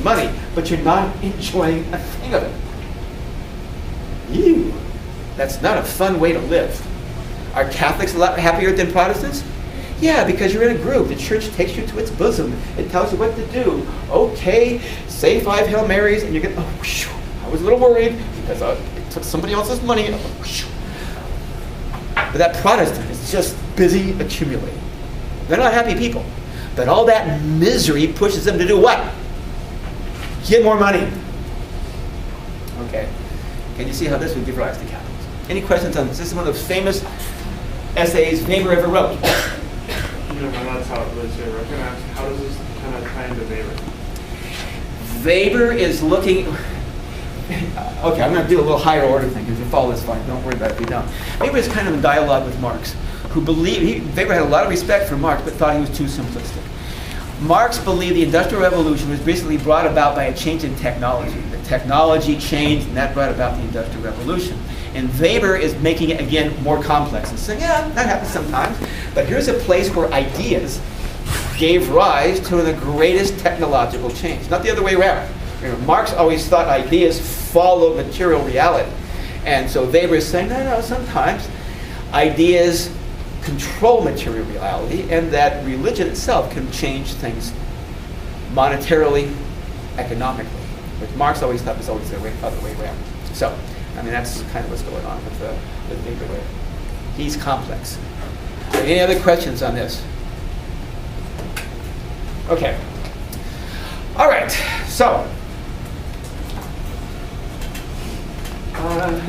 making money, but you're not enjoying a thing of it. Ew, that's not a fun way to live. Are Catholics a lot happier than Protestants? Yeah, because you're in a group. The church takes you to its bosom. It tells you what to do. Okay, say 5 Hail Marys, and you get, oh, whew, I was a little worried because it took somebody else's money. Oh, whew. But that Protestant is just busy accumulating. They're not happy people. But all that misery pushes them to do what? Get more money. Okay. Can you see how this would give rise to capitalism? Any questions on this? This is one of the famous essays Weber ever wrote. No, that's how it was here. I can ask, how does this kind of tie into Weber? Weber is looking... Okay, I'm going to do a little higher order thing. If you follow this, fine. Don't worry about it if you don't. Weber is kind of in dialogue with Marx, who believed... Weber had a lot of respect for Marx, but thought he was too simplistic. Marx believed the Industrial Revolution was basically brought about by a change in technology. The technology changed, and that brought about the Industrial Revolution. And Weber is making it, again, more complex and saying, yeah, that happens sometimes. But here's a place where ideas gave rise to the greatest technological change. Not the other way around. You know, Marx always thought ideas follow material reality. And so Weber is saying, no, sometimes ideas control material reality, and that religion itself can change things monetarily, economically. Which Marx always thought was always the other way around. So, I mean, that's kind of what's going on with Weber there. He's complex. Any other questions on this? Okay. All right. So, and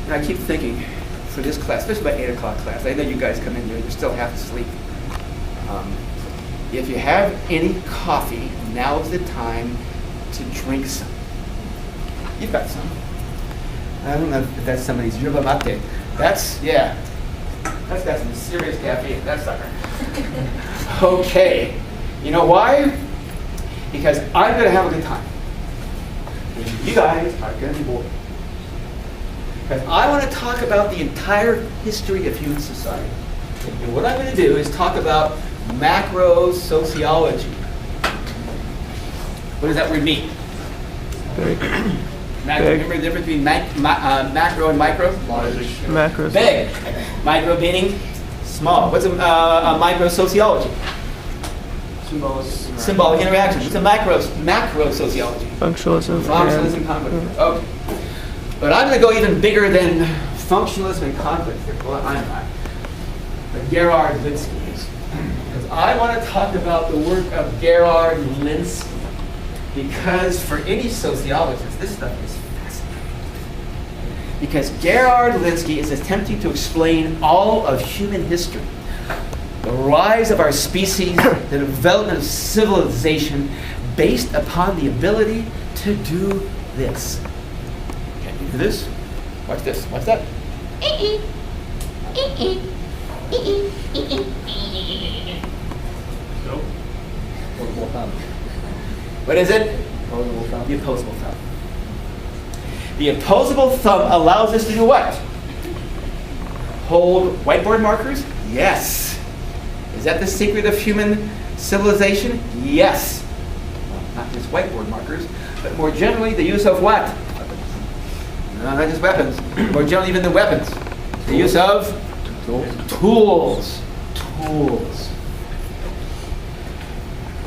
I keep thinking for this class, especially my 8 o'clock class, I know you guys come in here, you're still half asleep. If you have any coffee, now's the time to drink some. You've got some. I don't know if that's somebody's yerba mate. That's got some serious caffeine, that sucker. Okay. You know why? Because I'm going to have a good time. And you guys are going to be bored. Because I want to talk about the entire history of human society. And what I'm going to do is talk about macro sociology. What does that word mean? Remember the difference between macro and micro? Macro. Big. Micro meaning small. What's a micro sociology? Symbolic interaction. What's a macro sociology? Functionalism. Functionalism, conflict. Okay. But I'm going to go even bigger than functionalism and conflict. Well, I'm not. But Gerhard Lenski is. Because I want to talk about the work of Gerhard Lenski. Because for any sociologist, this stuff is fascinating. Because Gerhard Lenski is attempting to explain all of human history. The rise of our species, the development of civilization based upon the ability to do this. Can you do this? Watch this. Watch that. Nope. What is it? Opposable thumb. The opposable thumb. The opposable thumb allows us to do what? Hold whiteboard markers? Yes. Is that the secret of human civilization? Yes. Well, not just whiteboard markers, but more generally the use of what? No, not just weapons. More generally even the weapons. The use of tools.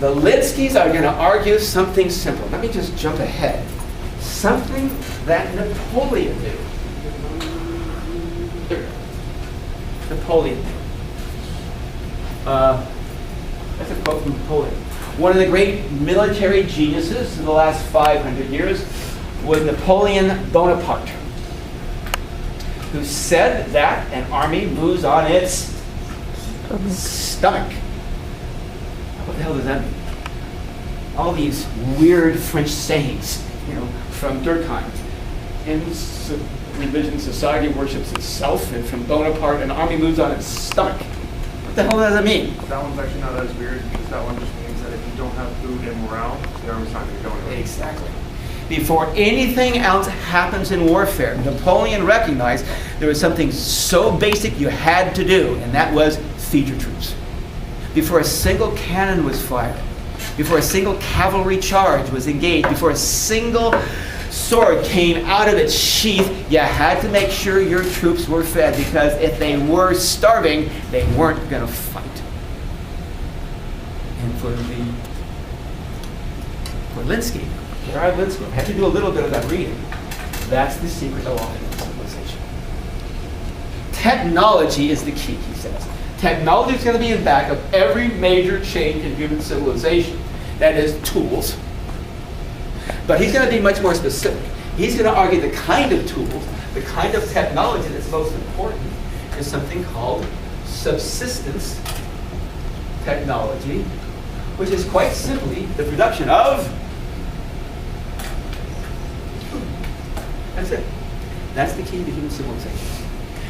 The Lenskis are going to argue something simple. Let me just jump ahead. Something that Napoleon did. Napoleon. That's a quote from Napoleon. One of the great military geniuses in the last 500 years was Napoleon Bonaparte, who said that an army moves on its stomach. What the hell does that mean? All these weird French sayings, from Durkheim. In religion, society worships itself, and from Bonaparte, an army moves on its stomach. What the hell does that mean? That one's actually not as weird, because that one just means that if you don't have food and morale, the army's not going to go anywhere. Exactly. Before anything else happens in warfare, Napoleon recognized there was something so basic you had to do, and that was feed your troops. Before a single cannon was fired, before a single cavalry charge was engaged, before a single sword came out of its sheath, you had to make sure your troops were fed, because if they were starving, they weren't going to fight. And for Lenski, I had to do a little bit of that reading. That's the secret of all human civilization. Technology is the key, he says. Technology is going to be in back of every major change in human civilization. That is, tools. But he's going to be much more specific. He's going to argue the kind of tools, the kind of technology that's most important is something called subsistence technology, which is quite simply the production of food. That's it. That's the key to human civilization.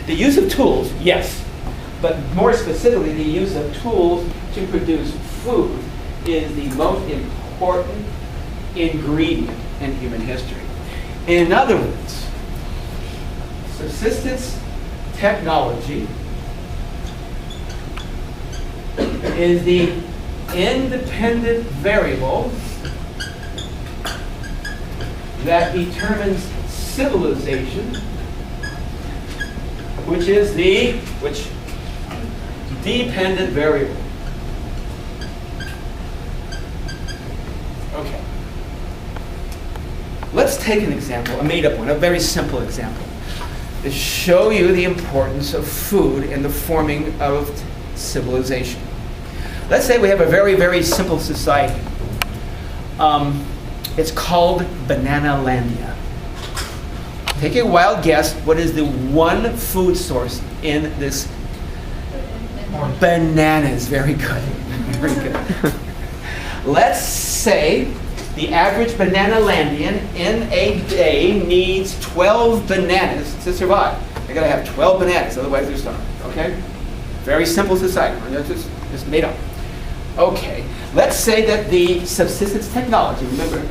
The use of tools, yes, but more specifically, the use of tools to produce food is the most important ingredient in human history. In other words, subsistence technology is the independent variable that determines civilization, which is the dependent variable. Okay. Let's take an example, a made-up one, a very simple example, to show you the importance of food in the forming of civilization. Let's say we have a very, very simple society. It's called Bananalandia. Take a wild guess, what is the one food source in this? Bananas. Very good. Very good. Let's say the average Bananalandian in a day needs 12 bananas to survive. They're going to have 12 bananas, otherwise they're starving. Okay? Very simple society. Just made up. Okay. Let's say that the subsistence technology, remember,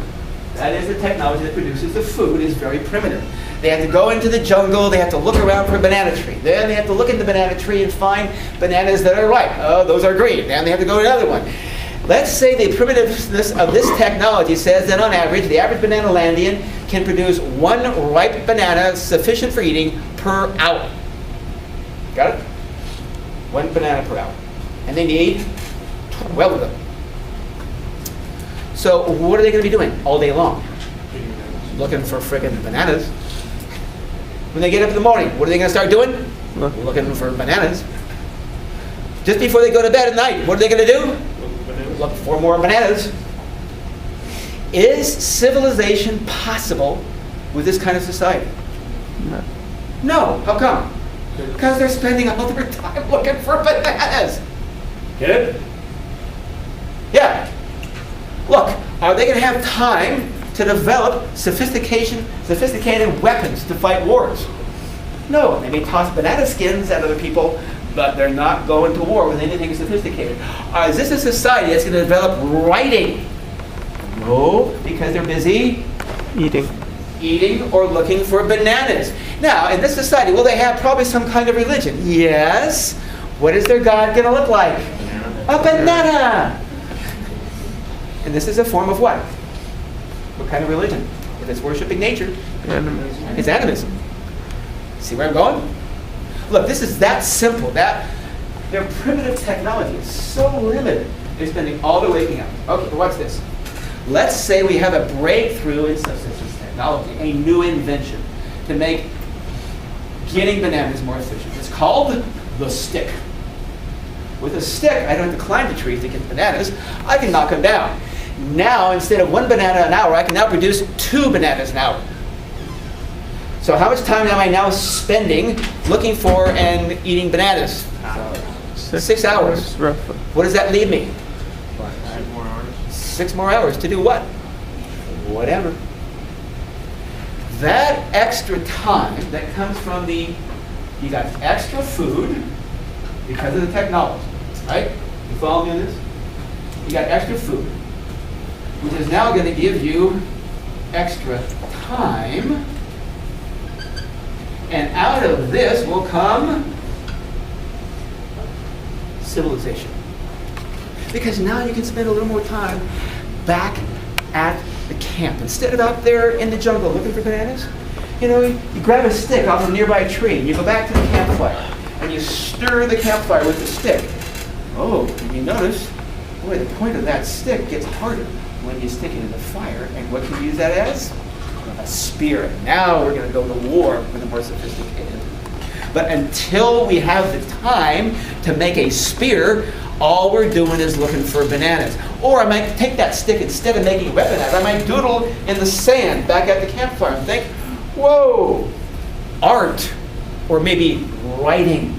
that is the technology that produces the food, is very primitive. They have to go into the jungle, they have to look around for a banana tree. Then they have to look in the banana tree and find bananas that are ripe. Oh, those are green. Then they have to go to another one. Let's say the primitiveness of this technology says that on average, the average Bananalandian can produce one ripe banana sufficient for eating per hour. Got it? One banana per hour. And they need 12 of them. So what are they going to be doing all day long? Looking for friggin' bananas. When they get up in the morning, what are they going to start doing? Looking for bananas. Just before they go to bed at night, what are they going to do? Look for more bananas. Is civilization possible with this kind of society? No. No. How come? Because they're spending all their time looking for bananas. Get it? Yeah. Look, are they going to have time to develop sophisticated weapons to fight wars? No. They may toss banana skins at other people, but they're not going to war with anything sophisticated. Is this a society that's going to develop writing? No, because they're busy eating or looking for bananas. Now, in this society, will they have probably some kind of religion? Yes. What is their God going to look like? A banana. And this is a form of what? What kind of religion? If it's worshiping nature, it's animism. See where I'm going? Look, this is that simple. That their primitive technology is so limited. They're spending all their waking hours. Okay, but what's this? Let's say we have a breakthrough in subsistence technology, a new invention to make getting bananas more efficient. It's called the stick. With a stick, I don't have to climb the trees to get bananas. I can knock them down. Now, instead of one banana an hour, I can now produce 2 bananas an hour. So how much time am I now spending looking for and eating bananas? 6 hours. Roughly. What does that leave me? 6 more hours. 6 more hours to do what? Whatever. That extra time that comes from you got extra food because of the technology, right? You follow me on this? You got extra food, which is now going to give you extra time. And out of this will come civilization. Because now you can spend a little more time back at the camp. Instead of out there in the jungle looking for bananas, you grab a stick off a nearby tree, and you go back to the campfire, and you stir the campfire with the stick. Oh, and you notice, boy, the point of that stick gets harder when you stick it in the fire. And what can you use that as? A spear. Now we're going to go to war with the more sophisticated. But until we have the time to make a spear, all we're doing is looking for bananas. Or I might take that stick, instead of making a weapon out of it, I might doodle in the sand back at the campfire and think, whoa, art. Or maybe writing.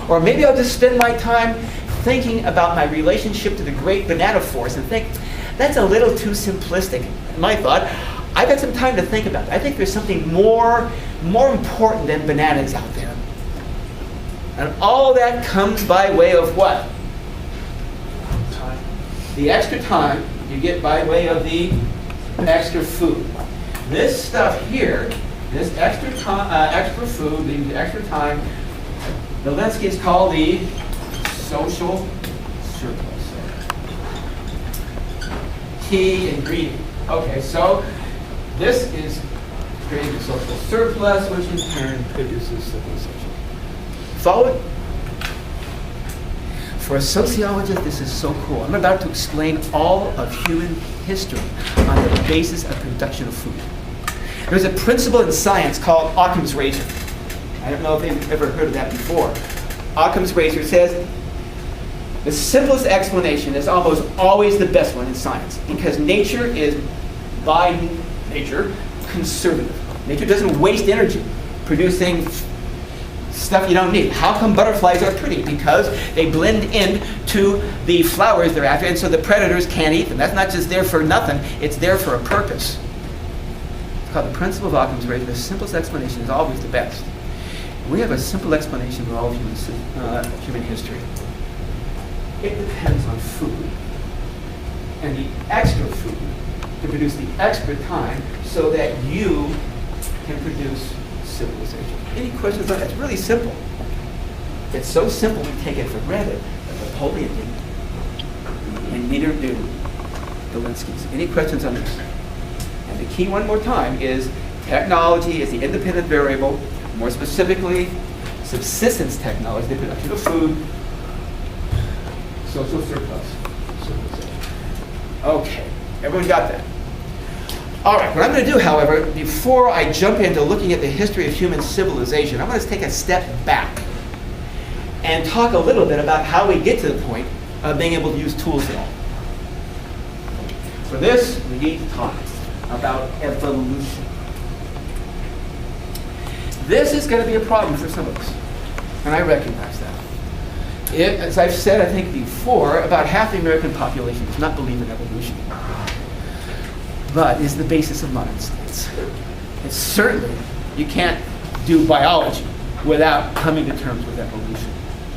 Or maybe I'll just spend my time thinking about my relationship to the great banana forest and think, that's a little too simplistic. My thought, I've got some time to think about it. I think there's something more important than bananas out there. And all that comes by way of what? Time. The extra time you get by way of the extra food. This stuff here, this extra food, the extra time, the Lenski is called the social surplus. Key ingredient. Okay, so this is creating a social surplus, which in turn produces civilization. Follow it? For a sociologist, this is so cool. I'm about to explain all of human history on the basis of production of food. There's a principle in science called Occam's razor. I don't know if you've ever heard of that before. Occam's razor says the simplest explanation is almost always the best one in science, because nature is, by nature, conservative. Nature doesn't waste energy producing stuff you don't need. How come butterflies are pretty? Because they blend into the flowers they're after, and so the predators can't eat them. That's not just there for nothing, it's there for a purpose. It's called the principle of Occam's razor. The simplest explanation is always the best. We have a simple explanation for all of human history. It depends on food and the extra food to produce the extra time so that you can produce civilization. Any questions on that? It's really simple. It's so simple we take it for granted that Napoleon didn't. And neither do the Lenskis. Any questions on this? And the key one more time is technology is the independent variable. More specifically, subsistence technology, the production of food, social surplus, civilization. Okay, everyone got that? All right, what I'm going to do, however, before I jump into looking at the history of human civilization, I'm going to take a step back and talk a little bit about how we get to the point of being able to use tools at all. For this, we need to talk about evolution. This is going to be a problem for some of us, and I recognize that. As I've said, I think before, about half the American population does not believe in evolution, but is the basis of modern science. It's certainly, you can't do biology without coming to terms with evolution.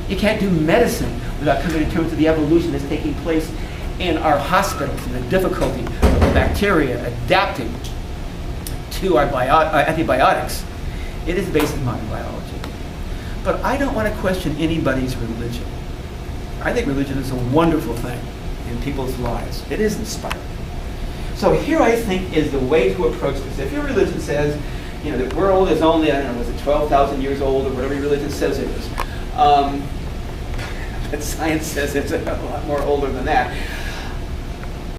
You can't do medicine without coming to terms with the evolution that's taking place in our hospitals and the difficulty of the bacteria adapting to our antibiotics. It is the basis of modern biology. But I don't want to question anybody's religion. I think religion is a wonderful thing in people's lives. It is inspiring. So here I think is the way to approach this. If your religion says, the world is only, I don't know, was it 12,000 years old or whatever your religion says it is. But science says it's a lot more older than that.